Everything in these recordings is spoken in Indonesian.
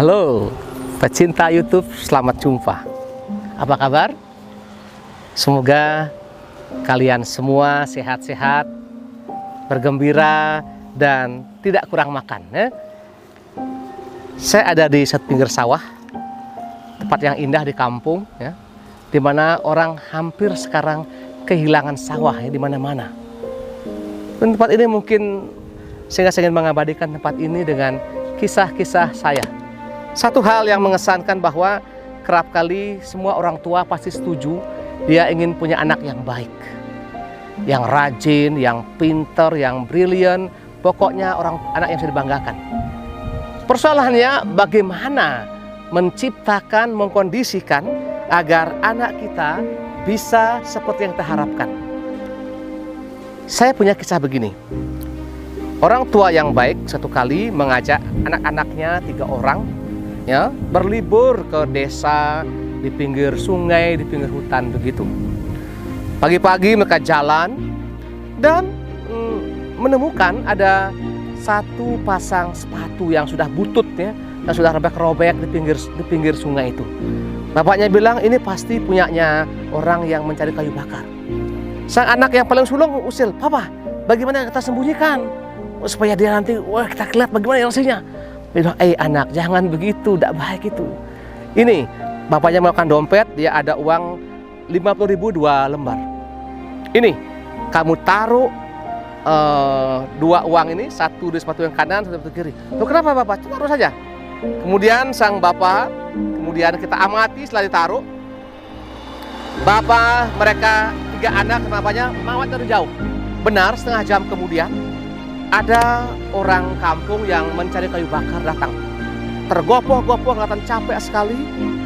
Halo, pecinta YouTube, selamat jumpa. Apa kabar? Semoga kalian semua sehat-sehat, bergembira, dan tidak kurang makan. Saya ada di satu pinggir sawah, tempat yang indah di kampung, di mana orang hampir sekarang kehilangan sawah di mana-mana. Dan tempat ini mungkin saya ingin mengabadikan tempat ini dengan kisah-kisah saya. Satu hal yang mengesankan bahwa kerap kali semua orang tua pasti setuju dia ingin punya anak yang baik, yang rajin, yang pinter, yang brilian, pokoknya anak yang bisa dibanggakan. Persoalannya bagaimana menciptakan, mengkondisikan agar anak kita bisa seperti yang kita harapkan. Saya punya kisah begini. Orang tua yang baik satu kali mengajak anak-anaknya 3 orang berlibur ke desa di pinggir sungai, di pinggir hutan begitu. Pagi-pagi mereka jalan dan menemukan ada satu pasang sepatu yang sudah butut yang sudah robek-robek di pinggir sungai itu. Bapaknya bilang ini pasti punyanya orang yang mencari kayu bakar. Sang anak yang paling sulung usil, "Papa, bagaimana kita sembunyikan supaya dia nanti kita lihat bagaimana elsinya?" Dia bilang, anak, jangan begitu, tidak baik itu. Ini, bapaknya melakukan dompet, dia ada uang 50.000 2 lembar. Ini, kamu taruh 2 uang ini, satu di sepatu yang kanan, satu di sepatu kiri. Loh, kenapa bapak? Taruh saja. Kemudian sang bapak, kemudian kita amati setelah ditaruh. Bapak, mereka 3 anak sama bapaknya mawat dari jauh. Benar, setengah jam kemudian, ada orang kampung yang mencari kayu bakar datang. Tergopoh-gopoh, kelihatan capek sekali.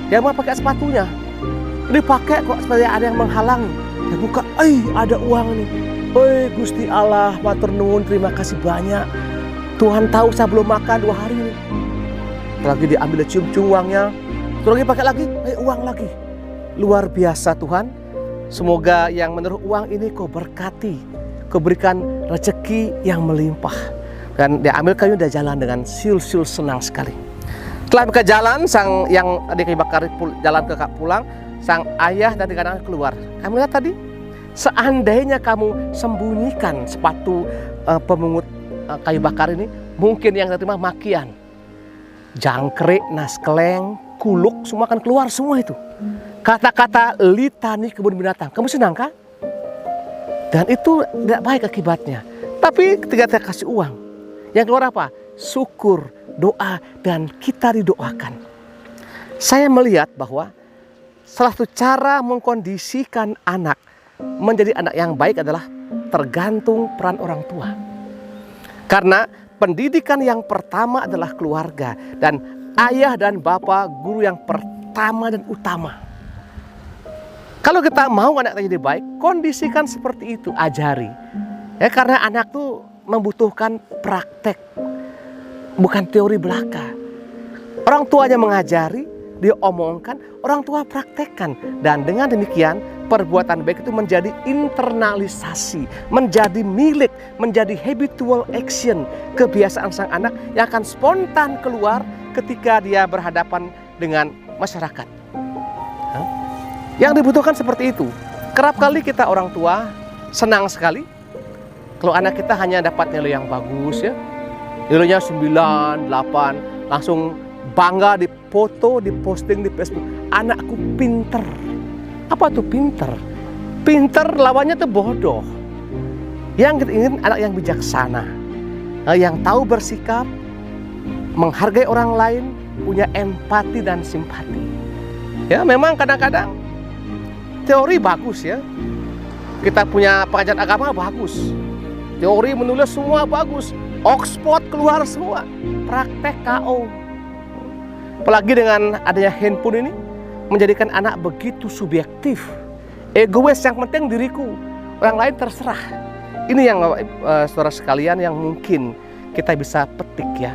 Dia mau pakai sepatunya. Dipakai kok seperti ada yang menghalangi. Dia buka, ada uang ini. Gusti Allah, matur nuwun, terima kasih banyak. Tuhan tahu saya belum makan 2 hari ini. Lagi diambil cium-cium uangnya. Terus lagi pakai lagi, uang lagi. Luar biasa Tuhan. Semoga yang menaruh uang ini kau berkati. Kau berikan rezeki yang melimpah. Dan dia ambil kayu dan jalan dengan siul-siul senang sekali. Setelah mereka jalan, sang yang tadi kayu bakar jalan ke pulang, sang ayah dan 3 anak keluar. Kamu lihat tadi, seandainya kamu sembunyikan sepatu pemungut kayu bakar ini, mungkin yang terima makian. Jangkrik, naskeleng, kuluk, semua akan keluar semua itu. Kata-kata litani kebun binatang. Kamu senang kah? Dan itu tidak baik akibatnya. Tapi ketika kita kasih uang, yang keluar apa? Syukur, doa, dan kita didoakan. Saya melihat bahwa salah satu cara mengkondisikan anak menjadi anak yang baik adalah tergantung peran orang tua. Karena pendidikan yang pertama adalah keluarga. Dan ayah dan bapak guru yang pertama dan utama. Kalau kita mau anak kita jadi baik, kondisikan seperti itu, ajari. Karena anak tuh membutuhkan praktek, bukan teori belaka. Orang tuanya mengajari, dia omongkan, orang tua praktekkan. Dan dengan demikian, perbuatan baik itu menjadi internalisasi, menjadi milik, menjadi habitual action, kebiasaan sang anak yang akan spontan keluar ketika dia berhadapan dengan masyarakat. Yang dibutuhkan seperti itu. Kerap kali kita orang tua senang sekali kalau anak kita hanya dapat nilai yang bagus nilainya 9, 8, langsung bangga dipoto, diposting di Facebook. Anakku pinter. Apa tuh pinter? Pinter lawannya tuh bodoh. Yang kita ingin anak yang bijaksana, yang tahu bersikap, menghargai orang lain, punya empati dan simpati. Memang kadang-kadang teori bagus kita punya pengajar agama bagus, teori menulis semua bagus, Oxford keluar semua, praktek KO. Apalagi dengan adanya handphone ini menjadikan anak begitu subjektif, egois, yang penting diriku, orang lain terserah. Ini yang saudara sekalian yang mungkin kita bisa petik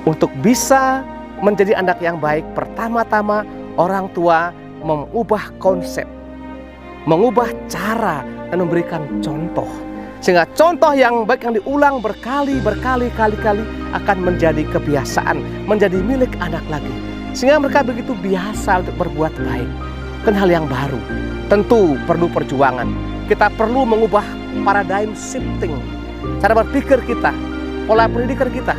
untuk bisa menjadi anak yang baik. Pertama-tama orang tua mengubah konsep, mengubah cara, dan memberikan contoh. Sehingga contoh yang baik yang diulang berkali-kali akan menjadi kebiasaan, menjadi milik anak lagi. Sehingga mereka begitu biasa untuk berbuat baik. Kan hal yang baru. Tentu perlu perjuangan. Kita perlu mengubah paradigm shifting. Cara berpikir kita, pola pendidikan kita.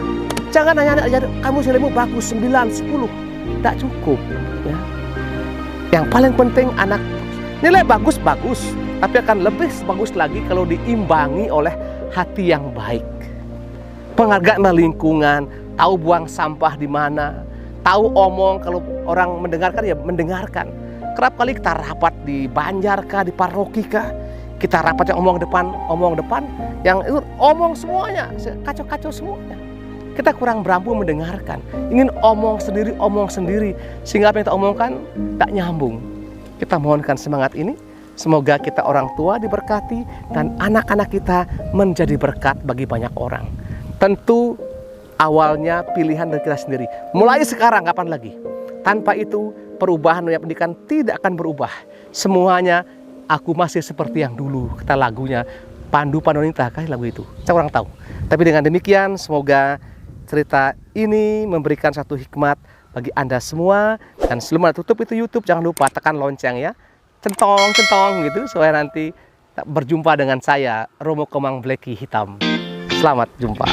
Jangan hanya kamu nilaimu bagus 9, 10. Tidak cukup. Ya. Yang paling penting anak nilai bagus, tapi akan lebih bagus lagi kalau diimbangi oleh hati yang baik. Penghargaan lingkungan, tahu buang sampah di mana, tahu omong kalau orang mendengarkan ya mendengarkan. Kerap kali kita rapat di Banjar kah, di paroki kah, kita rapat yang omong depan, yang itu omong semuanya, kacau-kacau semuanya. Kita kurang berampu mendengarkan, ingin omong sendiri, sehingga apa yang kita omongkan tak nyambung. Kita mohonkan semangat ini. Semoga kita orang tua diberkati dan anak-anak kita menjadi berkat bagi banyak orang. Tentu awalnya pilihan dari kita sendiri. Mulai sekarang, kapan lagi? Tanpa itu perubahan dunia pendidikan tidak akan berubah. Semuanya aku masih seperti yang dulu. Kata lagunya Pandu Pandonita, kan lagu itu. Saya kurang tahu. Tapi dengan demikian semoga cerita ini memberikan satu hikmat bagi Anda semua. Dan sebelum Anda tutup itu YouTube, jangan lupa tekan lonceng ya. Centong gitu supaya nanti berjumpa dengan saya Romo Komang Bleki Hitam. Selamat jumpa.